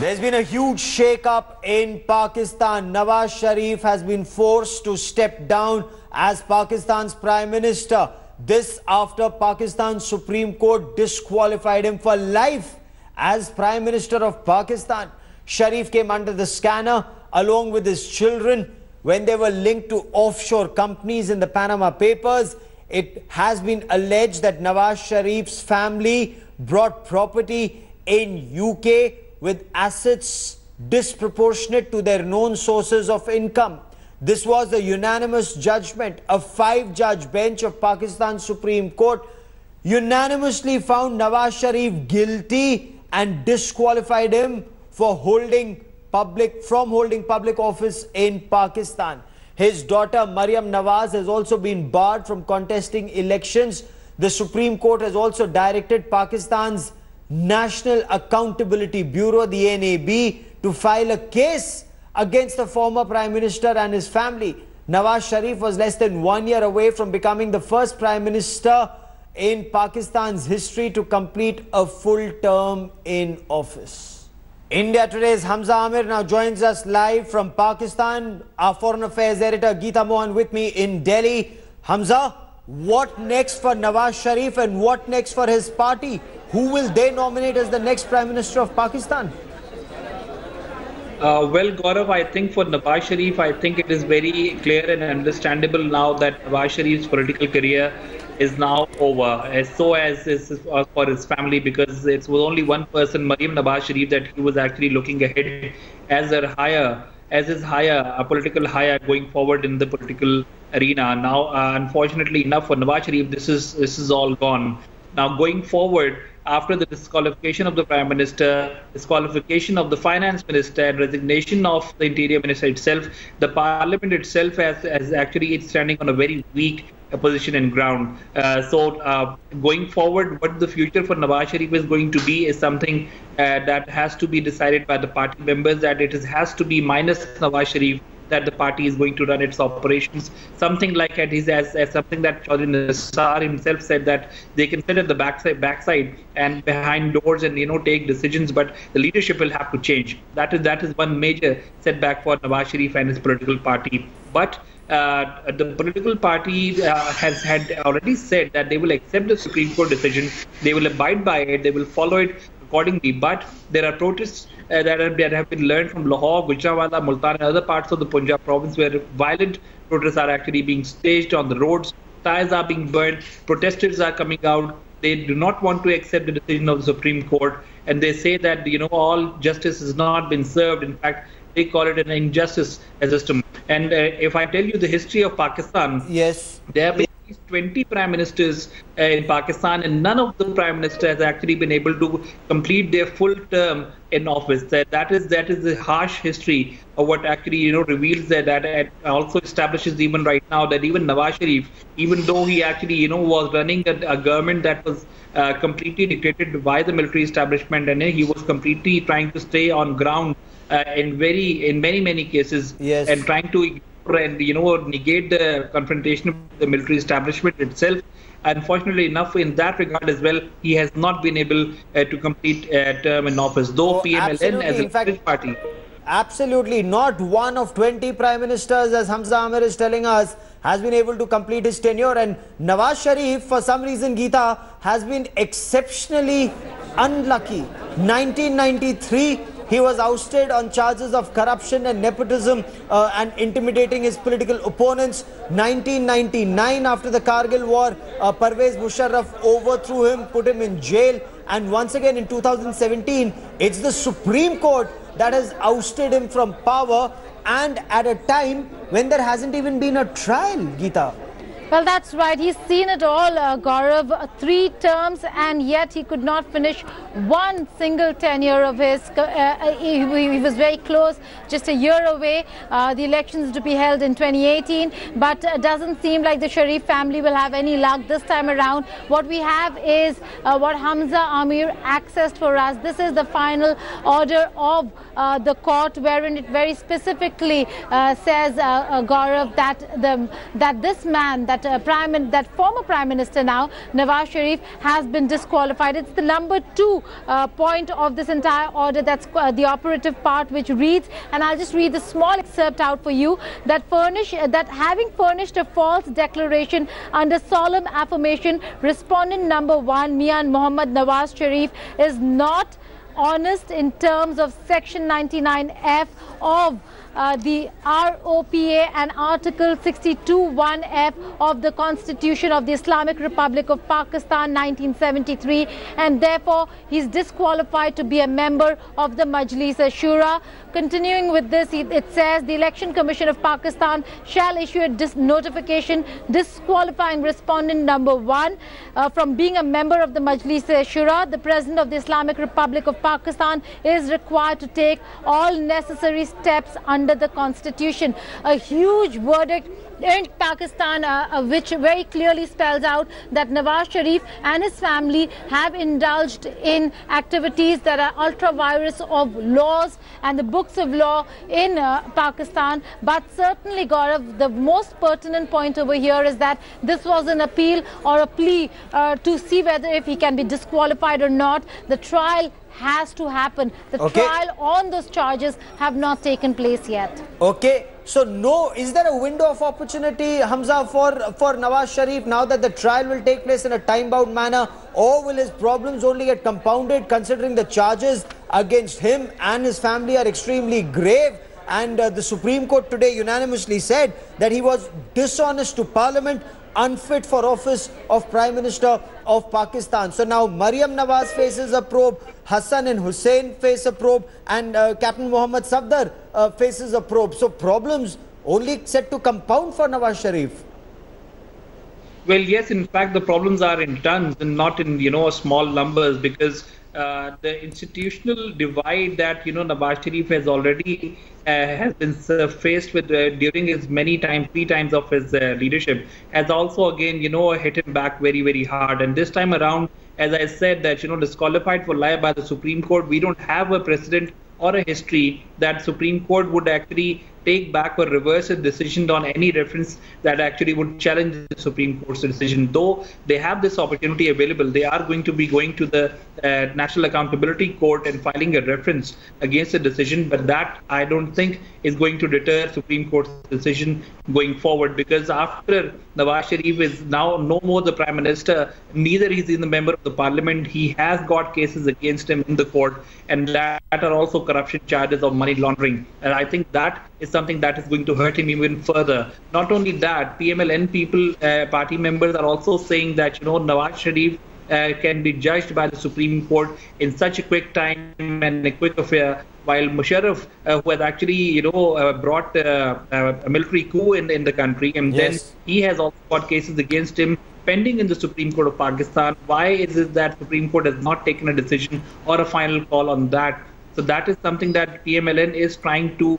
There's been a huge shake-up in Pakistan. Nawaz Sharif has been forced to step down as Pakistan's Prime Minister. This after Pakistan's Supreme Court disqualified him for life as Prime Minister of Pakistan. Sharif came under the scanner along with his children when they were linked to offshore companies in the Panama Papers. It has been alleged that Nawaz Sharif's family brought property in UK with assets disproportionate to their known sources of income. This was a unanimous judgment. A 5-judge bench of Pakistan's Supreme Court unanimously found Nawaz Sharif guilty and disqualified him for holding public office in Pakistan. His daughter Maryam Nawaz has also been barred from contesting elections. The Supreme Court has also directed Pakistan's National Accountability Bureau, the NAB, to file a case against the former Prime Minister and his family. Nawaz Sharif was less than 1 year away from becoming the first Prime Minister in Pakistan's history to complete a full term in office. India Today's Hamza Amir now joins us live from Pakistan. Our Foreign Affairs editor Geeta Mohan with me in Delhi. Hamza, what next for Nawaz Sharif and what next for his party? Who will they nominate as the next Prime Minister of Pakistan? Well, Gaurav, I think for Nawaz Sharif, I think it is very clear and understandable now that Nawaz Sharif's political career is now over, so as is for his family, because it was only one person, Maryam Nawaz Sharif, that he was actually looking ahead as a political hire going forward in the political arena. Now, unfortunately enough for Nawaz Sharif, this is all gone. Now, going forward, after the disqualification of the Prime Minister, disqualification of the Finance Minister, and resignation of the Interior Minister itself, the Parliament itself has actually standing on a very weak position and ground. So going forward, what the future for Nawaz Sharif is going to be is something that has to be decided by the party members, that has to be minus Nawaz Sharif, that the party is going to run its operations. Something like as something that Chaudhry Nisar himself said, that they can sit at the backside and behind doors and take decisions, but the leadership will have to change. That is one major setback for Nawaz Sharif and his political party. But the political party has had already said that they will accept the Supreme Court decision, they will abide by it, they will follow it accordingly. But there are protests that have been learned from Lahore, Gujranwala, Multan and other parts of the Punjab province, where violent protests are actually being staged on the roads. Tires are being burned, protesters are coming out. They do not want to accept the decision of the Supreme Court, and they say that all justice has not been served. In fact, they call it an injustice system. And if I tell you the history of Pakistan, yes, there have been 20 prime ministers in Pakistan, and none of the prime ministers has actually been able to complete their full term in office. That is the harsh history of what actually reveals that it also establishes even right now that even Nawaz Sharif, even though he actually was running a government that was completely dictated by the military establishment, and he was completely trying to stay on ground in many cases, yes, and trying to ignore and negate the confrontation of the military establishment itself. Unfortunately enough, in that regard as well, he has not been able to complete a term in office, though PMLN as a party. Absolutely, not one of 20 prime ministers, as Hamza Amir is telling us, has been able to complete his tenure. And Nawaz Sharif, for some reason, Geeta, has been exceptionally unlucky. 1993, he was ousted on charges of corruption and nepotism and intimidating his political opponents. 1999, after the Kargil war, Pervez Musharraf overthrew him, put him in jail. And once again in 2017, it's the Supreme Court that has ousted him from power, and at a time when there hasn't even been a trial, Geeta. Well, that's right. He's seen it all, Gaurav. 3 terms, and yet he could not finish one single tenure of his. He was very close, just a year away. The elections to be held in 2018, but doesn't seem like the Sharif family will have any luck this time around. What we have is what Hamza Amir accessed for us. This is the final order of the court, wherein it very specifically says, Gaurav, that this man, that that that former Prime Minister now, Nawaz Sharif, has been disqualified. It's the number 2 point of this entire order. That's the operative part, which reads, and I'll just read the small excerpt out for you, that having furnished a false declaration under solemn affirmation, respondent number 1, Mian Mohammad Nawaz Sharif, is not honest in terms of Section 99F of the ROPA and Article 62(1)(f) of the Constitution of the Islamic Republic of Pakistan 1973, and therefore he's disqualified to be a member of the Majlis-e-Shura. Continuing with this, it says the Election Commission of Pakistan shall issue a notification disqualifying respondent number 1 from being a member of the Majlis-e-Shura. The President of the Islamic Republic of Pakistan is required to take all necessary steps under the Constitution. A huge verdict in Pakistan, which very clearly spells out that Nawaz Sharif and his family have indulged in activities that are ultra-virus of laws and the books of law in Pakistan. But certainly, Gaurav, the most pertinent point over here is that this was an appeal or a plea to see whether if he can be disqualified or not. The trial has to happen. The trial on those charges have not taken place yet. Okay. So, is there a window of opportunity, Hamza, for Nawaz Sharif now that the trial will take place in a time-bound manner, or will his problems only get compounded considering the charges against him and his family are extremely grave? And the Supreme Court today unanimously said that he was dishonest to Parliament, unfit for office of Prime Minister of Pakistan. So now Maryam Nawaz faces a probe, Hassan and Hussein face a probe, and Captain Mohammad Safdar faces a probe. So problems only set to compound for Nawaz Sharif. Well, yes, in fact, the problems are in tons and not in, small numbers, because the institutional divide that, Nawaz Sharif has already has been faced with during his 3 times of his leadership, has also again, hit him back very, very hard. And this time around, as I said, that, disqualified for life by the Supreme Court, we don't have a precedent or a history that Supreme Court would actually take back or reverse a decision on any reference that actually would challenge the Supreme Court's decision. Though they have this opportunity available, they are going to be going to the National Accountability Court and filing a reference against the decision. But that, I don't think, is going to deter Supreme Court's decision going forward, because after Nawaz Sharif is now no more the Prime Minister, neither is he the member of the Parliament. He has got cases against him in the court, and that are also corruption charges of money laundering. And I think that is something that is going to hurt him even further. Not only that, PMLN party members are also saying that, Nawaz Sharif can be judged by the Supreme Court in such a quick time and a quick affair, while Musharraf, who has actually, brought a military coup in the country, and then he has also got cases against him pending in the Supreme Court of Pakistan. Why is it that Supreme Court has not taken a decision or a final call on that? So that is something that PMLN is trying to,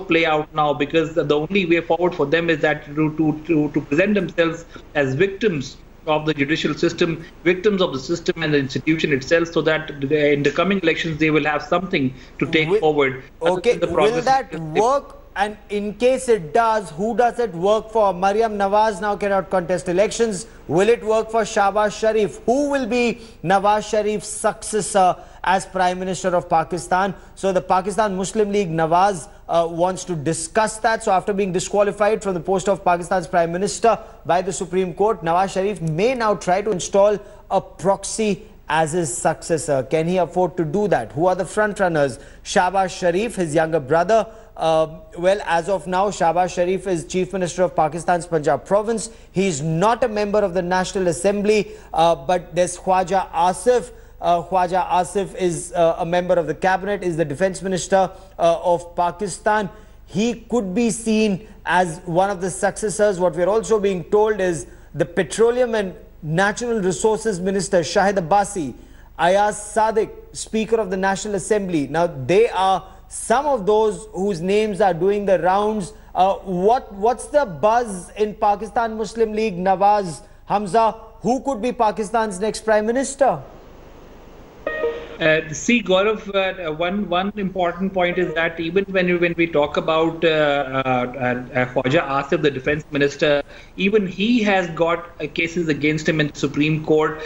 play out now, because the only way forward for them is that to present themselves as victims of the judicial system, victims of the system and the institution itself, so that in the coming elections they will have something to take forward. Okay, will that work? And in case it does, who does it work for? Maryam Nawaz now cannot contest elections. Will it work for Shahbaz Sharif? Who will be Nawaz Sharif's successor as Prime Minister of Pakistan? So the Pakistan Muslim League, Nawaz, wants to discuss that. So after being disqualified from the post of Pakistan's Prime Minister by the Supreme Court, Nawaz Sharif may now try to install a proxy as his successor. Can he afford to do that? Who are the front runners? Shahbaz Sharif, his younger brother. Well, as of now, Shahbaz Sharif is Chief Minister of Pakistan's Punjab province. He is not a member of the National Assembly, but there's Khwaja Asif. Khwaja Asif is a member of the cabinet, is the Defence Minister of Pakistan. He could be seen as one of the successors. What we're also being told is the Petroleum and Natural Resources Minister, Shahid Abbasi, Ayaz Sadiq, Speaker of the National Assembly. Now, they are some of those whose names are doing the rounds. What's the buzz in Pakistan Muslim League, Nawaz, Hamza? Who could be Pakistan's next Prime Minister? See, Gaurav, one important point is that even when we talk about Khwaja Asif, the defense minister, even he has got cases against him in the Supreme Court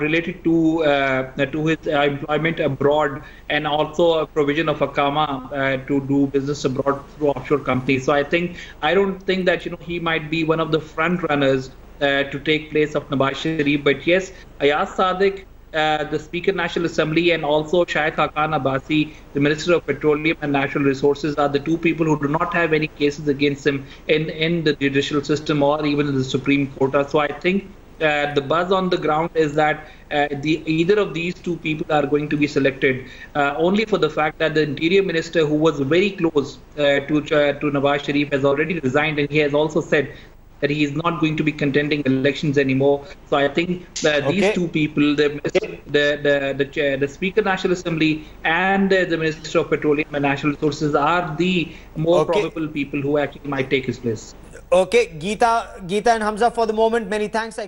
related to his employment abroad, and also a provision of Akama to do business abroad through offshore companies. So I don't think that he might be one of the front runners to take place of Nawaz Sharif. But yes, Ayaz Sadiq, the Speaker National Assembly, and also Shaykh Hakan Abbasi, the Minister of Petroleum and Natural Resources, are the two people who do not have any cases against him in the judicial system or even in the Supreme Court. So I think the buzz on the ground is that either of these two people are going to be selected, only for the fact that the Interior Minister, who was very close to Nawaz Sharif, has already resigned, and he has also said that he is not going to be contending elections anymore. So I think these two people, the Speaker National Assembly and the Minister of Petroleum and Natural Resources, are the more probable people who actually might take his place. Okay, Geeta and Hamza, for the moment, many thanks.